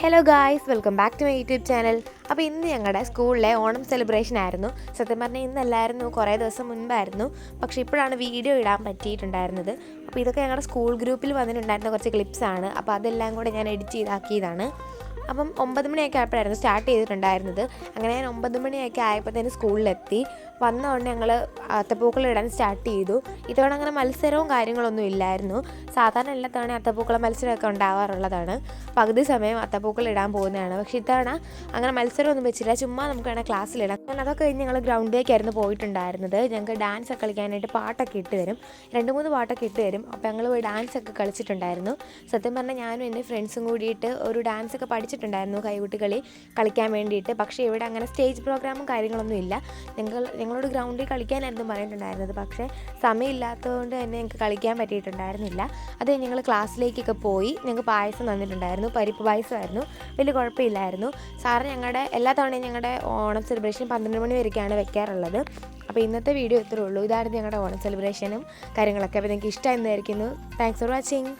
Hello guys, welcome back to my YouTube channel. അപ്പോൾ ഇന്ന് ഞങ്ങളുടെ സ്കൂളിലെ ഓണം സെലിബ്രേഷൻ ആയിരുന്നു. സത്യം പറഞ്ഞാൽ ഇന്നല്ലായിരുന്നു, കുറേ ദിവസം മുൻപായിരുന്നു. പക്ഷേ ഇപ്പോഴാണ് വീഡിയോ ഇടാൻ പറ്റിയിട്ടുണ്ടായിരുന്നത്. അപ്പോൾ ഇതൊക്കെ ഞങ്ങളുടെ സ്കൂൾ ഗ്രൂപ്പിൽ വന്നിട്ടുണ്ടായിരുന്ന കുറച്ച് ക്ലിപ്സാണ്. അപ്പോൾ അതെല്ലാം കൂടെ ഞാൻ എഡിറ്റ് ചെയ്താക്കിയതാണ്. അപ്പം 9 മണിയൊക്കെ ആയപ്പോഴായിരുന്നു സ്റ്റാർട്ട് ചെയ്തിട്ടുണ്ടായിരുന്നത്. അങ്ങനെ ഞാൻ 9 മണിയൊക്കെ ആയപ്പോഴത്തേന് സ്കൂളിലെത്തി. വന്ന ഉടനെ ഞങ്ങൾ അത്തപ്പൂക്കളം ഇടാൻ സ്റ്റാർട്ട് ചെയ്തു. ഇതോടെ അങ്ങനെ മത്സരവും കാര്യങ്ങളൊന്നും ഇല്ലായിരുന്നു. സാധാരണ എല്ലാ തവണ അത്തപ്പൂക്കളം മത്സരമൊക്കെ ഉണ്ടാവാറുള്ളതാണ്. പകുതി സമയം അത്തപ്പൂക്കളം ഇടാൻ പോകുന്നതാണ്. പക്ഷേ ഇത്തവണ അങ്ങനെ മത്സരമൊന്നും വെച്ചില്ല. ചുമ്മാ നമുക്ക് വേണേൽ ക്ലാസ്സിലിടാം. ഞാൻ അതൊക്കെ കഴിഞ്ഞ് ഞങ്ങൾ ഗ്രൗണ്ടിലേക്കായിരുന്നു പോയിട്ടുണ്ടായിരുന്നത്. ഞങ്ങൾക്ക് ഡാൻസ് ഒക്കെ കളിക്കാനായിട്ട് പാട്ടൊക്കെ ഇട്ട് തരും. 2-3 പാട്ടൊക്കെ ഇട്ട് തരും. അപ്പോൾ ഞങ്ങൾ പോയി ഡാൻസൊക്കെ കളിച്ചിട്ടുണ്ടായിരുന്നു. സത്യം പറഞ്ഞാൽ ഞാനും എൻ്റെ ഫ്രണ്ട്സും കൂടിയിട്ട് ഒരു ഡാൻസൊക്കെ പഠിച്ചിട്ടുണ്ടായിരുന്നു, കൈകൊട്ടി കളിക്കാൻ വേണ്ടിയിട്ട്. പക്ഷേ ഇവിടെ അങ്ങനെ സ്റ്റേജ് പ്രോഗ്രാമും കാര്യങ്ങളൊന്നും ഇല്ല. ഞങ്ങളോട് ഗ്രൗണ്ടിൽ കളിക്കാനായിരുന്നു പറഞ്ഞിട്ടുണ്ടായിരുന്നത്. പക്ഷേ സമയമില്ലാത്തതുകൊണ്ട് തന്നെ ഞങ്ങൾക്ക് കളിക്കാൻ പറ്റിയിട്ടുണ്ടായിരുന്നില്ല. അത് ഞങ്ങൾ ക്ലാസ്സിലേക്കൊക്കെ പോയി. ഞങ്ങൾക്ക് പായസം തന്നിട്ടുണ്ടായിരുന്നു, പരിപ്പ് പായസമായിരുന്നു. വലിയ കുഴപ്പമില്ലായിരുന്നു. സാറ് ഞങ്ങളുടെ എല്ലാ തവണയും ഞങ്ങളുടെ ഓണം സെലിബ്രേഷൻ 12 മണി വരെയൊക്കെയാണ് വെക്കാറുള്ളത്. അപ്പോൾ ഇന്നത്തെ വീഡിയോ ഇത്രയേ ഉള്ളൂ. ഇതായിരുന്നു ഞങ്ങളുടെ ഓണം സെലിബ്രേഷനും കാര്യങ്ങളൊക്കെ. അപ്പോൾ നിങ്ങൾക്ക് ഇഷ്ടമായിരുന്നായിരിക്കുന്നു. Thanks for watching.